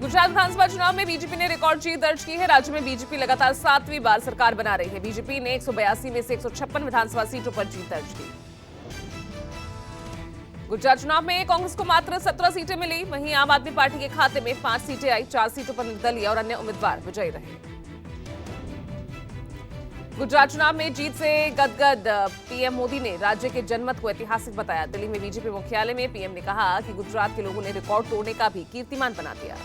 गुजरात विधानसभा चुनाव में बीजेपी ने रिकॉर्ड जीत दर्ज की है। राज्य में बीजेपी लगातार 7वीं बार सरकार बना रही है। बीजेपी ने 182 में से 156 विधानसभा सीटों पर जीत दर्ज की। गुजरात चुनाव में कांग्रेस को मात्र 17 सीटें मिली। वहीं आम आदमी पार्टी के खाते में 5 सीटें आई। 4 सीटों पर निर्दलीय और अन्य उम्मीदवार विजयी रहे। गुजरात चुनाव में जीत से गदगद पीएम मोदी ने राज्य के जनमत को ऐतिहासिक बताया। दिल्ली में बीजेपी मुख्यालय में पीएम ने कहा कि गुजरात के लोगों ने रिकॉर्ड तोड़ने का भी कीर्तिमान बना दिया।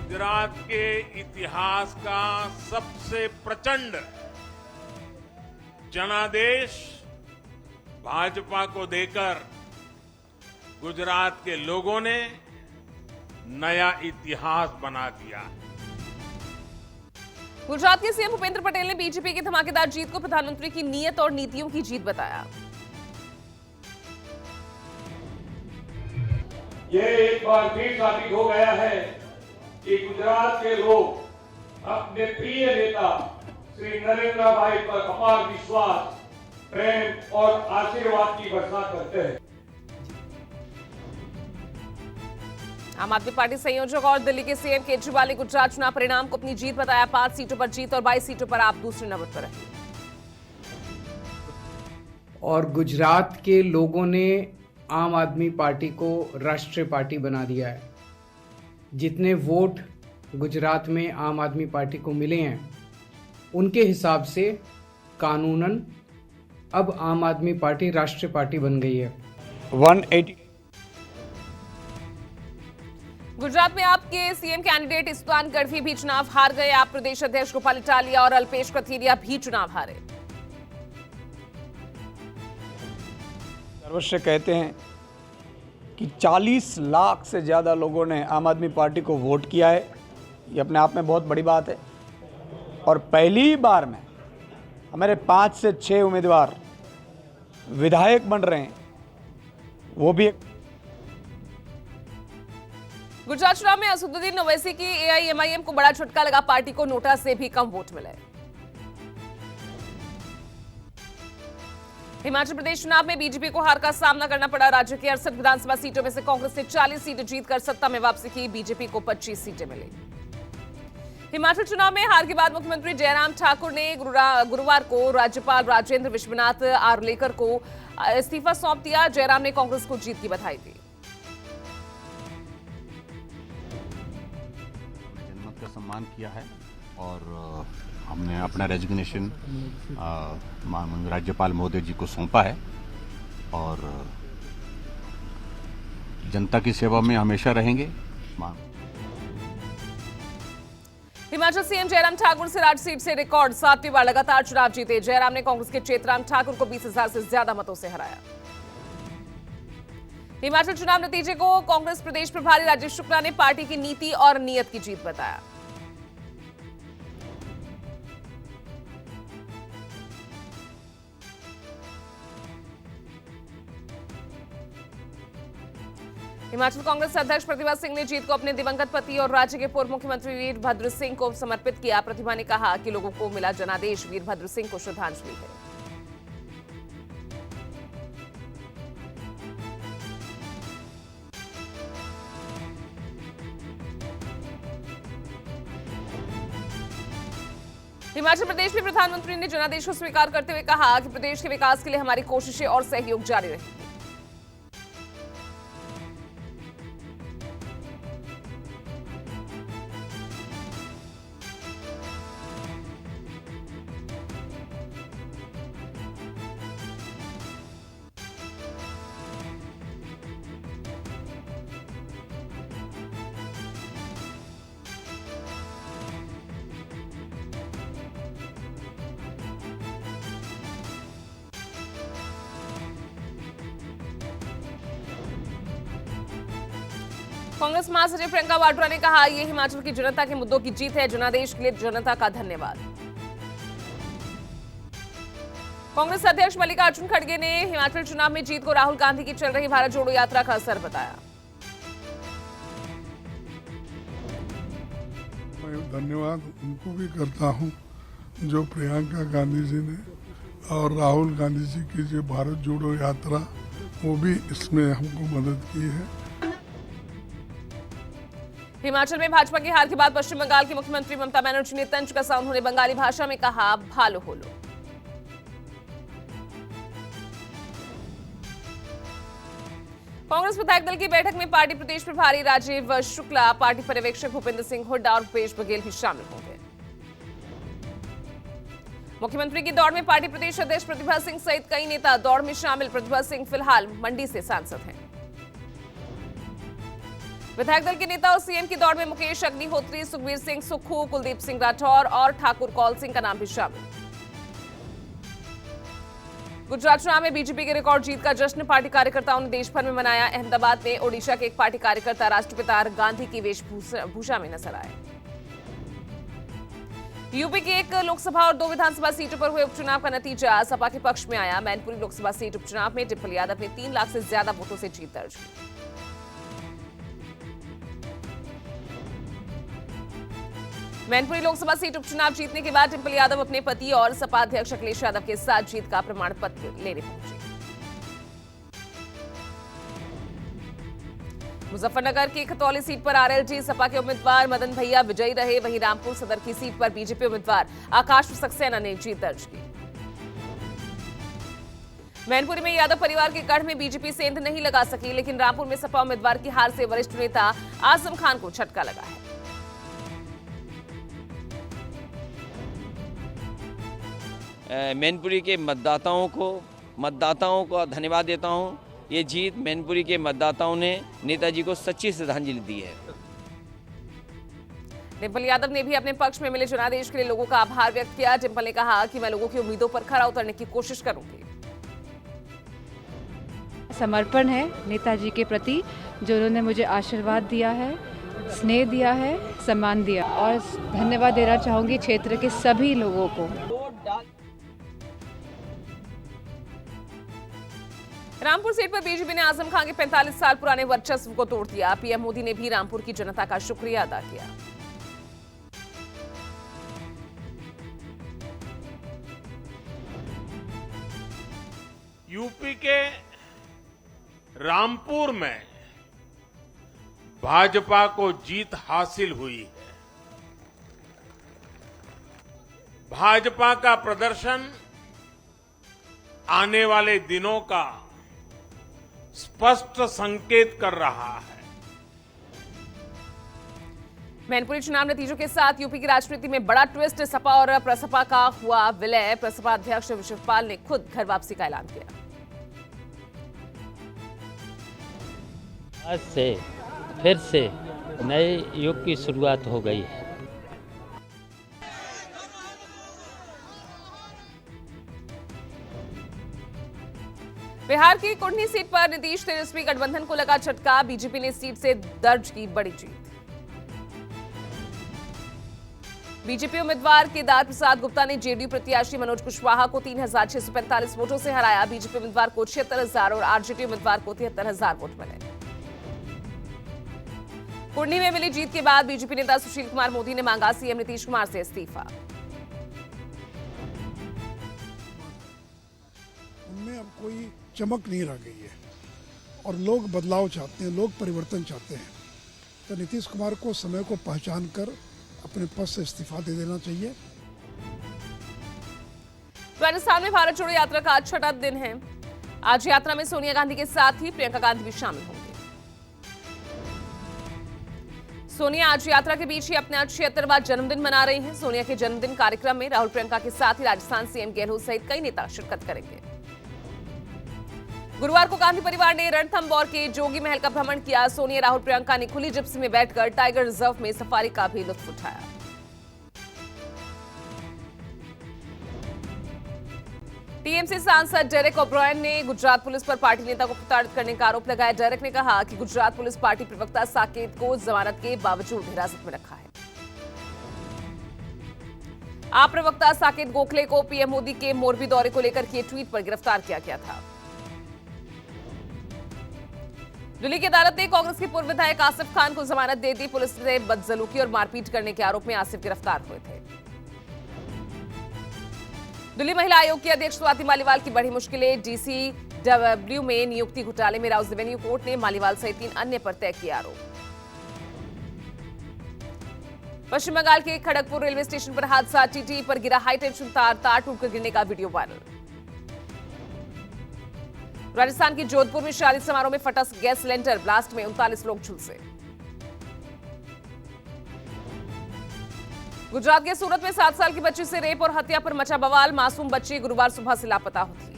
गुजरात के इतिहास का सबसे प्रचंड जनादेश भाजपा को देकर गुजरात के लोगों ने नया इतिहास बना दिया। गुजरात के सीएम भूपेंद्र पटेल ने बीजेपी की धमाकेदार जीत को प्रधानमंत्री की नीयत और नीतियों की जीत बताया। ये एक बार फिर साबित हो गया है कि गुजरात के लोग अपने प्रिय नेता श्री नरेंद्र भाई पर अपार विश्वास, प्रेम और आशीर्वाद की वर्षा करते हैं। आम आदमी पार्टी संयोजक और दिल्ली के सीएम केजरीवाल ने गुजरात चुनाव परिणाम को अपनी जीत बताया। 5 सीटों पर जीत और 22 सीटों पर आप दूसरे नंबर पर रहे। और गुजरात के लोगों ने आम आदमी पार्टी को राष्ट्रीय पार्टी बना दिया है। जितने वोट गुजरात में आम आदमी पार्टी को मिले हैं उनके हिसाब से कानूनन अब आम आदमी पार्टी राष्ट्रीय पार्टी बन गई है। 180 गुजरात में आपके सीएम कैंडिडेट इस्तान गढ़वी भी चुनाव हार गए। आप प्रदेश अध्यक्ष गोपाल इटालिया और अल्पेश कथीरिया भी चुनाव हारे। सर्वस्व कहते हैं कि 40 लाख से ज़्यादा लोगों ने आम आदमी पार्टी को वोट किया है। ये अपने आप में बहुत बड़ी बात है। और पहली बार में हमारे 5 से 6 उम्मीदवार विधायक बन रहे हैं, वो भी गुजरात चुनाव में असदुद्दीन ओवैसी की एआईएमआईएम को बड़ा झटका लगा। पार्टी को नोटा से भी कम वोट मिले। हिमाचल प्रदेश चुनाव में बीजेपी को हार का सामना करना पड़ा। राज्य की 68 विधानसभा सीटों में से कांग्रेस ने 40 सीटें जीतकर सत्ता में वापसी की। बीजेपी को 25 सीटें मिली। हिमाचल चुनाव में हार के बाद मुख्यमंत्री जयराम ठाकुर ने गुरुवार को राज्यपाल राजेंद्र विश्वनाथ आर्लेकर को इस्तीफा सौंप दिया। जयराम ने कांग्रेस को जीत की बधाई दी। जनमत का सम्मान किया है और हमने अपना रेजिग्नेशन माननीय राज्यपाल महोदय जी को सौंपा है और जनता की सेवा में हमेशा रहेंगे। हिमाचल सीएम जयराम ठाकुर सिराज सीट से रिकॉर्ड 7वीं बार लगातार चुनाव जीते। जयराम ने कांग्रेस के चेतराम ठाकुर को 20,000 से ज्यादा मतों से हराया। हिमाचल चुनाव नतीजे को कांग्रेस प्रदेश प्रभारी राजेश शुक्ला ने पार्टी की नीति और नीयत की जीत बताया। हिमाचल कांग्रेस अध्यक्ष प्रतिभा सिंह ने जीत को अपने दिवंगत पति और राज्य के पूर्व मुख्यमंत्री वीरभद्र सिंह को समर्पित किया। प्रतिभा ने कहा कि लोगों को मिला जनादेश वीरभद्र सिंह को श्रद्धांजलि है। हिमाचल प्रदेश में प्रधानमंत्री ने जनादेश को स्वीकार करते हुए कहा कि प्रदेश के विकास के लिए हमारी कोशिशें और सहयोग जारी रहेगी। कांग्रेस महासचिव प्रियंका वाड्रा ने कहा यह हिमाचल की जनता के मुद्दों की जीत है। जनादेश के लिए जनता का धन्यवाद। कांग्रेस अध्यक्ष मल्लिकार्जुन खड़गे ने हिमाचल चुनाव में जीत को राहुल गांधी की चल रही भारत जोड़ो यात्रा का असर बताया। मैं धन्यवाद उनको भी करता हूं जो प्रियंका गांधी जी ने और राहुल गांधी जी की जो भारत जोड़ो यात्रा वो भी इसमें हमको मदद की है। हिमाचल में भाजपा की हार के बाद पश्चिम बंगाल की मुख्यमंत्री ममता बनर्जी ने तंज कसा। उन्होंने बंगाली भाषा में कहा, भालो होलो। कांग्रेस विधायक दल की बैठक में पार्टी प्रदेश प्रभारी राजीव शुक्ला, पार्टी पर्यवेक्षक भूपेंद्र सिंह हुड्डा और भूपेश बघेल भी शामिल होंगे। मुख्यमंत्री की दौड़ में पार्टी प्रदेश अध्यक्ष प्रतिभा सिंह सहित कई नेता दौड़ में शामिल। प्रतिभा सिंह फिलहाल मंडी से सांसद हैं। विधायक दल के नेता और सीएम की दौड़ में मुकेश अग्निहोत्री, सुखबीर सिंह सुक्खू, कुलदीप सिंह राठौर और ठाकुर कौल सिंह का नाम भी शामिल। गुजरात चुनाव में बीजेपी की रिकॉर्ड जीत का जश्न पार्टी कार्यकर्ताओं ने देश भर में मनाया। अहमदाबाद में ओडिशा के एक पार्टी कार्यकर्ता राष्ट्रपिता गांधी की वेशभूषा में नजर आए। यूपी की एक लोकसभा और 2 विधानसभा सीटों पर हुए उपचुनाव का नतीजा सपा के पक्ष में आया। मैनपुरी लोकसभा सीट उपचुनाव में डिम्पल यादव ने 3 लाख से ज्यादा वोटों से जीत दर्ज की। मैनपुरी लोकसभा सीट उपचुनाव जीतने के बाद डिम्पल यादव अपने पति और सपा अध्यक्ष अखिलेश यादव के साथ जीत का प्रमाण पत्र लेने पहुंचे। मुजफ्फरनगर की खतौली सीट पर आरएलडी सपा के उम्मीदवार मदन भैया विजयी रहे। वहीं रामपुर सदर की सीट पर बीजेपी उम्मीदवार आकाश सक्सेना ने जीत दर्ज की। मैनपुरी में यादव परिवार के गढ़ में बीजेपी सेंध नहीं लगा सकी, लेकिन रामपुर में सपा उम्मीदवार की हार से वरिष्ठ नेता आजम खान को झटका लगा है। मैनपुरी के मतदाताओं को धन्यवाद देता हूं। ये जीत मैनपुरी के मतदाताओं ने नेताजी को सच्ची श्रद्धांजलि दी है। डिम्पल यादव ने भी अपने पक्ष में मिले जनादेश के लिए लोगों का आभार व्यक्त किया। डिम्पल ने कहा कि मैं लोगों की उम्मीदों पर खरा उतरने की कोशिश करूंगी। समर्पण है नेताजी के प्रति, जो उन्होंने मुझे आशीर्वाद दिया है, स्नेह दिया है, सम्मान दिया, और धन्यवाद देना चाहूंगी क्षेत्र के सभी लोगों को। रामपुर सीट पर बीजेपी ने आजम खान के 45 साल पुराने वर्चस्व को तोड़ दिया। पीएम मोदी ने भी रामपुर की जनता का शुक्रिया अदा किया। यूपी के रामपुर में भाजपा को जीत हासिल हुई है। भाजपा का प्रदर्शन आने वाले दिनों का स्पष्ट संकेत कर रहा है। मैनपुरी चुनाव नतीजों के साथ यूपी की राजनीति में बड़ा ट्विस्ट। सपा और प्रसपा का हुआ विलय। प्रसपा अध्यक्ष विश्वपाल ने खुद घर वापसी का ऐलान किया। आज से फिर से नए युग की शुरुआत हो गई है। बिहार की कुंडनी सीट पर नीतीश तेजस्वी गठबंधन को लगा झटका। बीजेपी ने सीट से दर्ज की बड़ी जीत। बीजेपी उम्मीदवार केदार प्रसाद गुप्ता ने जेडीयू प्रत्याशी मनोज कुशवाहा को 3,645 वोटों से हराया। बीजेपी उम्मीदवार को 76,000 और आरजेडी उम्मीदवार को 73,000 वोट मिले। कुंडनी में मिली जीत के बाद बीजेपी नेता सुशील कुमार मोदी ने मांगा सीएम नीतीश कुमार से इस्तीफा। उनमें अब कोई चमक नहीं रह गई है और लोग बदलाव चाहते हैं, लोग परिवर्तन चाहते हैं। तो नीतीश कुमार को समय को पहचान कर अपने पद से इस्तीफा दे देना चाहिए। राजस्थान में भारत जोड़ो यात्रा का आज 6वां दिन है। आज यात्रा में सोनिया गांधी के साथ ही प्रियंका गांधी भी शामिल होंगे। सोनिया आज यात्रा के बीच ही अपना 76वां जन्मदिन मना रही हैं। सोनिया के जन्मदिन कार्यक्रम में राहुल प्रियंका के साथ ही राजस्थान सीएम गहलोत सहित कई नेता शिरकत करेंगे। गुरुवार को गांधी परिवार ने रणथंभौर के जोगी महल का भ्रमण किया। सोनिया राहुल प्रियंका ने खुली जिप्सी में बैठकर टाइगर रिजर्व में सफारी का भी लुत्फ उठाया। टीएमसी सांसद डेरेक ओब्रायन ने गुजरात पुलिस पर पार्टी नेता को प्रताड़ित करने का आरोप लगाया। डेरेक ने कहा कि गुजरात पुलिस पार्टी प्रवक्ता साकेत को जमानत के बावजूद हिरासत में रखा है। आप प्रवक्ता साकेत गोखले को पीएम मोदी के मोरबी दौरे को लेकर किए ट्वीट पर गिरफ्तार किया गया था। दिल्ली की अदालत ने कांग्रेस के पूर्व विधायक आसिफ खान को जमानत दे दी। पुलिस ने बदसलूकी और मारपीट करने के आरोप में आसिफ गिरफ्तार हुए थे। दिल्ली महिला आयोग की अध्यक्ष स्वाति मालीवाल की बड़ी मुश्किलें। डीसीडब्ल्यू में नियुक्ति घोटाले में राउज रेवेन्यू कोर्ट ने मालीवाल सहित 3 अन्य पर तय किया आरोप। पश्चिम बंगाल के खड़गपुर रेलवे स्टेशन पर हादसा, टीटी पर गिरा हाई टेंशन तार टूटकर गिरने का वीडियो वायरल। राजस्थान के जोधपुर में शादी समारोह में फटा गैस सिलेंडर, ब्लास्ट में 39 लोग झुलसे। गुजरात के सूरत में 7 साल की बच्ची से रेप और हत्या पर मचा बवाल, मासूम बच्ची गुरुवार सुबह से लापता थी।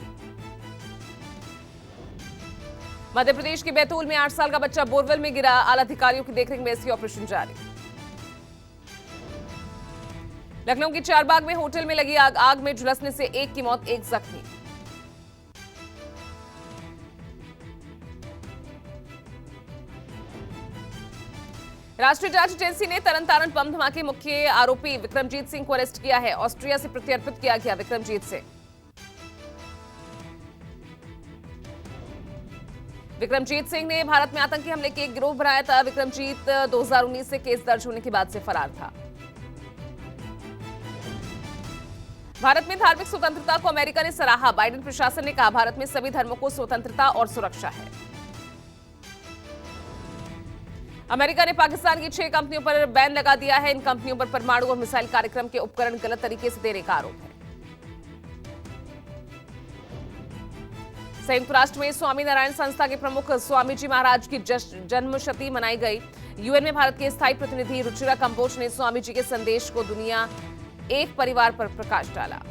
मध्य प्रदेश के बैतूल में 8 साल का बच्चा बोरवेल में गिरा, आला अधिकारियों की देखरेख में रेस्क्यू ऑपरेशन जारी। लखनऊ के चारबाग में होटल में लगी आग में झुलसने से एक की मौत, एक जख्मी। राष्ट्रीय जांच एजेंसी ने तरन-तारण बम धमाके मुख्य आरोपी विक्रमजीत सिंह को अरेस्ट किया है। ऑस्ट्रिया से प्रत्यर्पित किया गया विक्रमजीत सिंह। विक्रमजीत सिंह ने भारत में आतंकी हमले के एक गिरोह बनाया था। विक्रमजीत 2019 से केस दर्ज होने के बाद से फरार था। भारत में धार्मिक स्वतंत्रता को अमेरिका ने सराहा, बाइडेन प्रशासन ने कहा भारत में सभी धर्मों को स्वतंत्रता और सुरक्षा है। अमेरिका ने पाकिस्तान की 6 कंपनियों पर बैन लगा दिया है। इन कंपनियों पर परमाणु और मिसाइल कार्यक्रम के उपकरण गलत तरीके से देने का आरोप है। संयुक्त राष्ट्र में स्वामी नारायण संस्था के प्रमुख स्वामी जी महाराज की जन्मशती मनाई गई। यूएन में भारत के स्थायी प्रतिनिधि रुचिरा कंबोज ने स्वामी जी के संदेश को दुनिया एक परिवार पर प्रकाश डाला।